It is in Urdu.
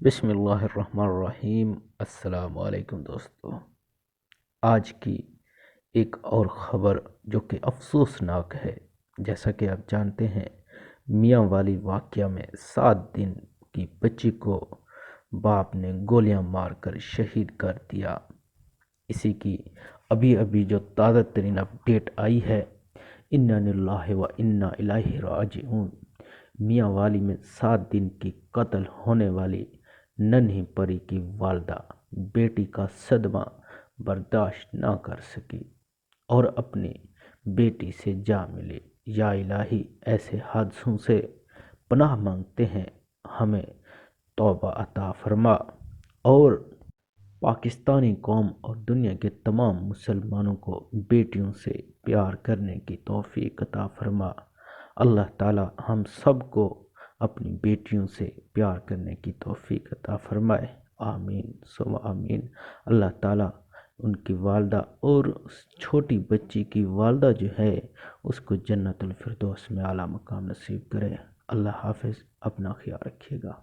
بسم اللہ الرحمن الرحیم۔ السلام علیکم دوستو۔ آج کی ایک اور خبر جو کہ افسوسناک ہے، جیسا کہ آپ جانتے ہیں میاں والی واقعہ میں 7 دن کی بچی کو باپ نے گولیاں مار کر شہید کر دیا۔ اسی کی ابھی جو تازہ ترین اپڈیٹ آئی ہے، انا للہ و انا الیہ راجعون۔ میاں والی میں 7 دن کی قتل ہونے والی ننھی پری کی والدہ بیٹی کا صدمہ برداشت نہ کر سکی اور اپنی بیٹی سے جا ملی۔ یا الہی، ایسے حادثوں سے پناہ مانگتے ہیں، ہمیں توبہ عطا فرما اور پاکستانی قوم اور دنیا کے تمام مسلمانوں کو بیٹیوں سے پیار کرنے کی توفیق عطا فرما۔ اللہ تعالی ہم سب کو اپنی بیٹیوں سے پیار کرنے کی توفیق عطا فرمائے، آمین ثم آمین۔ اللہ تعالی ان کی والدہ اور اس چھوٹی بچی کی والدہ جو ہے اس کو جنت الفردوس میں اعلیٰ مقام نصیب کرے۔ اللہ حافظ، اپنا خیال رکھیے گا۔